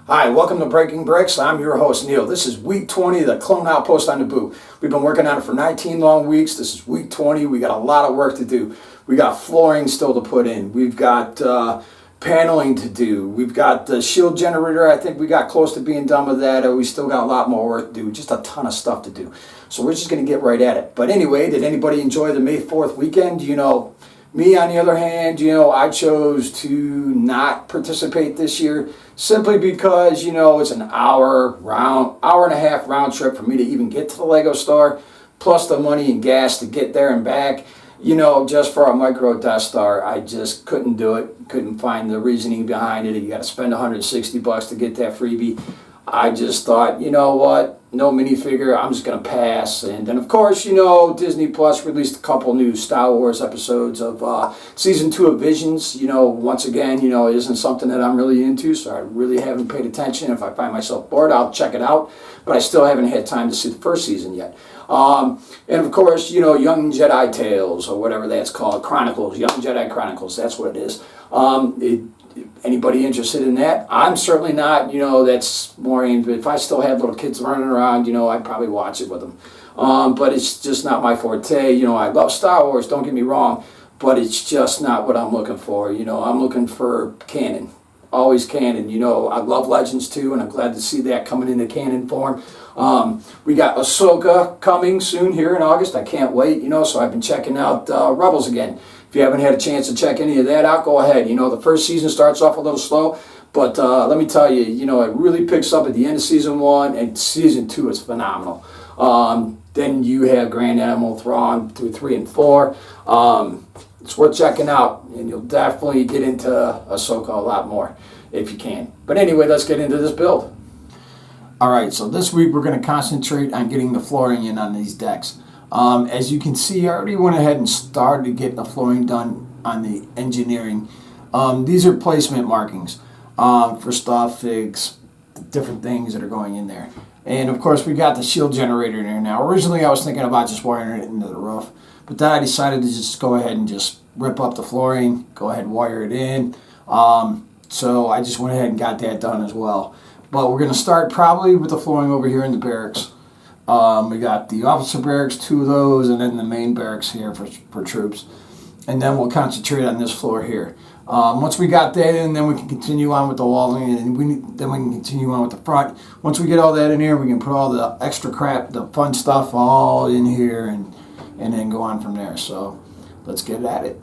Hi, welcome to Breaking Bricks. I'm your host, Neil. This is week 20 of the Clone Outpost on Naboo. We've been working on it for 19 long weeks. This is week 20. We got a lot of work to do. We got flooring still to put in. We've got paneling to do. We've got the shield generator. I think we got close to being done with that. We still got a lot more work to do. Just a ton of stuff to do. So we're just going to get right at it. But anyway, did anybody enjoy the May 4th weekend? Me, on the other hand, I chose to not participate this year simply because, it's an hour and a half round trip for me to even get to the Lego store, plus the money and gas to get there and back. Just for a micro Death Star, I just couldn't do it. Couldn't find the reasoning behind it. You got to spend $160 to get that freebie. I just thought, you know what? No minifigure. I'm just going to pass. And then, of course, Disney Plus released a couple new Star Wars episodes of season 2 of Visions. Once again, it isn't something that I'm really into, so I really haven't paid attention. If I find myself bored, I'll check it out. But I still haven't had time to see the first season yet. And of course, Young Jedi Tales, or whatever that's called, Chronicles, Young Jedi Chronicles, that's what it is. Anybody interested in that? I'm certainly not. That's more aimed. If I still had little kids running around, I'd probably watch it with them. But it's just not my forte. I love Star Wars, don't get me wrong, but it's just not what I'm looking for. I'm looking for canon. Always canon. I love Legends too, and I'm glad to see that coming into canon form. We got Ahsoka coming soon here in August. I can't wait, so I've been checking out Rebels again. If you haven't had a chance to check any of that out, go ahead. The first season starts off a little slow, but let me tell you, it really picks up at the end of season 1, and season 2 is phenomenal. Then you have Grand Admiral Thrawn through 3 and 4. It's worth checking out, and you'll definitely get into Ahsoka a lot more if you can. But anyway, let's get into this build. All right, so this week we're going to concentrate on getting the flooring in on these decks. As you can see, I already went ahead and started getting the flooring done on the engineering. These are placement markings for stuff, figs, different things that are going in there. And of course, we got the shield generator in there now. Originally, I was thinking about just wiring it into the roof, but then I decided to just go ahead and just rip up the flooring, go ahead and wire it in. So I just went ahead and got that done as well. But we're going to start probably with the flooring over here in the barracks. We got the officer barracks, 2 of those, and then the main barracks here for troops. And then we'll concentrate on this floor here. Once we got that in, then we can continue on with the walling, and then we can continue on with the front. Once we get all that in here, we can put all the extra crap, the fun stuff, all in here, and then go on from there. So let's get at it.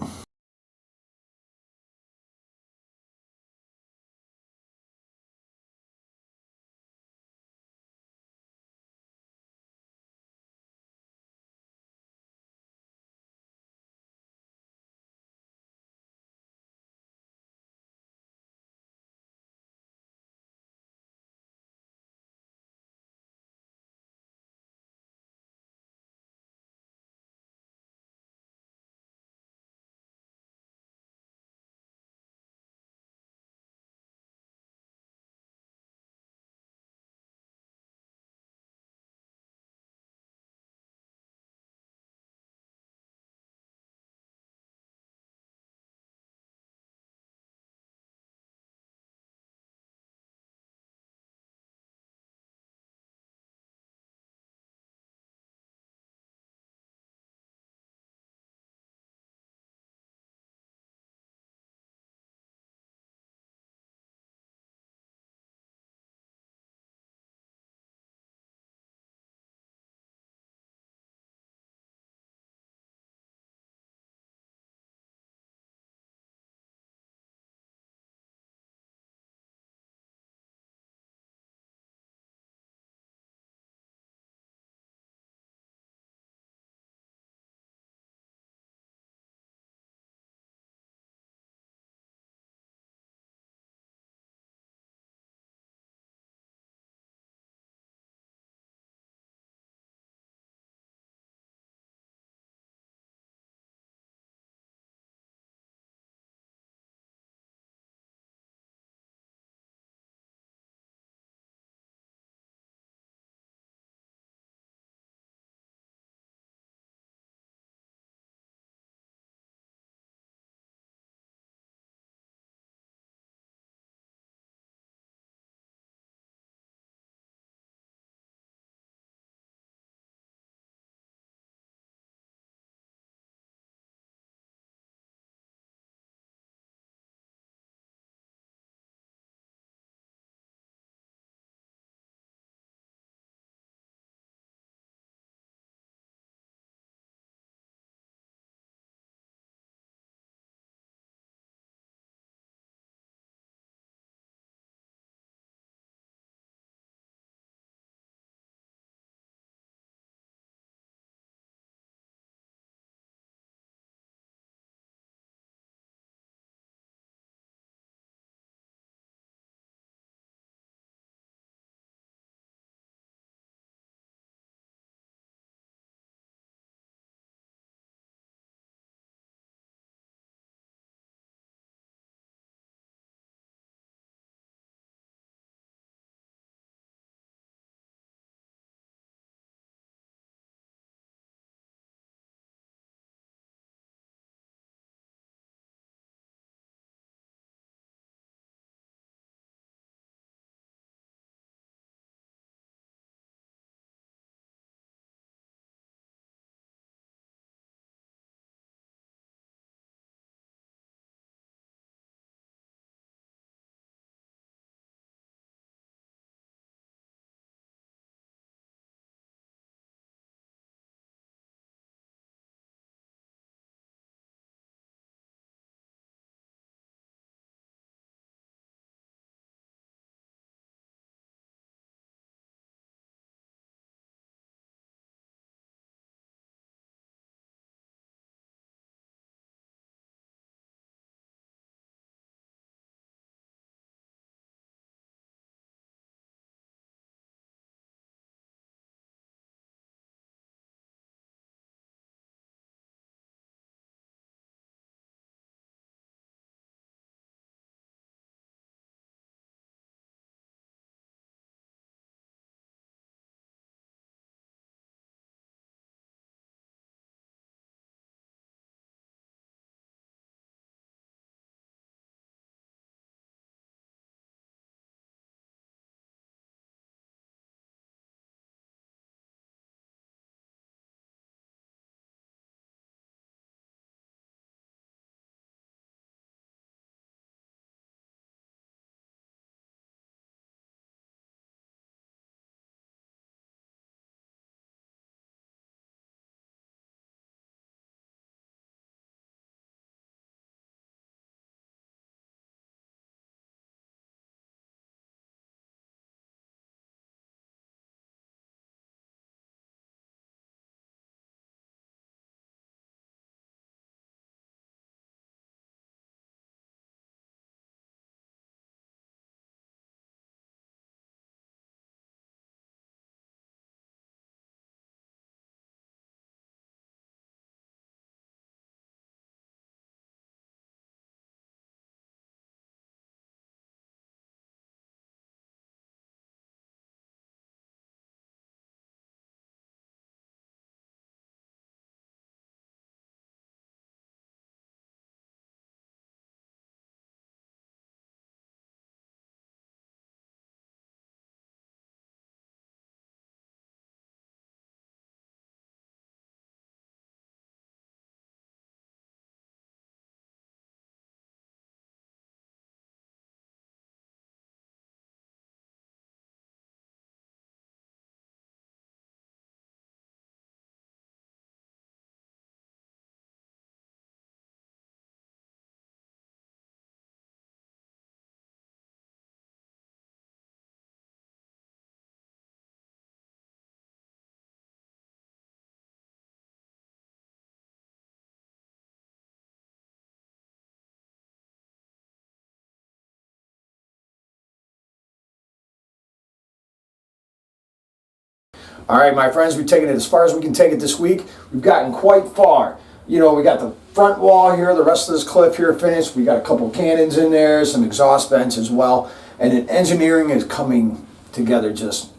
All right, my friends, we've taken it as far as we can take it this week. We've gotten quite far. You know, we got the front wall here, the rest of this cliff here finished. We got a couple cannons in there, some exhaust vents as well. And then engineering is coming together just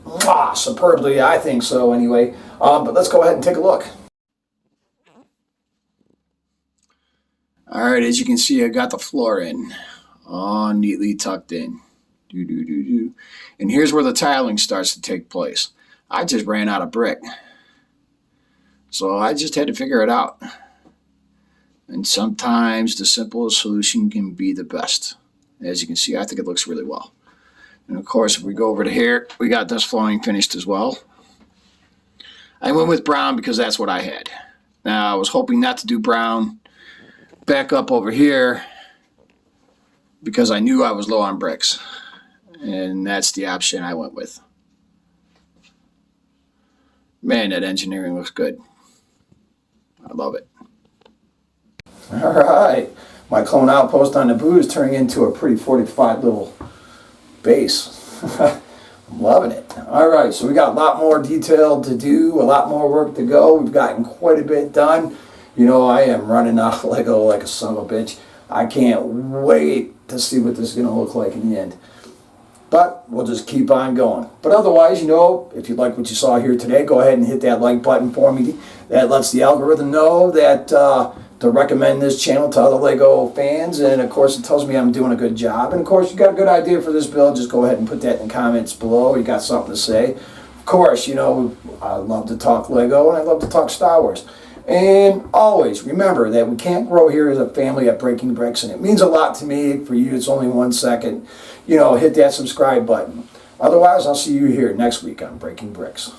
superbly, I think so anyway. But let's go ahead and take a look. All right, as you can see, I got the floor in, all neatly tucked in. And here's where the tiling starts to take place. I just ran out of brick, so I just had to figure it out. And sometimes the simplest solution can be the best. As you can see, I think it looks really well. And of course, if we go over to here, we got this flooring finished as well. I went with brown because that's what I had. Now, I was hoping not to do brown back up over here because I knew I was low on bricks. And that's the option I went with. Man, that engineering looks good. I love it. All right. My clone outpost on Naboo is turning into a pretty fortified little base. I'm loving it. All right, so we got a lot more detail to do, a lot more work to go. We've gotten quite a bit done. You know, I am running out of Lego like a son of a bitch. I can't wait to see what this is going to look like in the end. But we'll just keep on going. But otherwise, you know, if you like what you saw here today, go ahead and hit that like button for me. That lets the algorithm know that to recommend this channel to other Lego fans. And of course, it tells me I'm doing a good job. And of course, you got a good idea for this build, just go ahead and put that in the comments below. You got something to say. Of course, you know, I love to talk Lego and I love to talk Star Wars. And always remember that we can't grow here as a family at Breaking Bricks, and it means a lot to me. For you, it's only 1 second. You know, hit that subscribe button. Otherwise, I'll see you here next week on Breaking Bricks.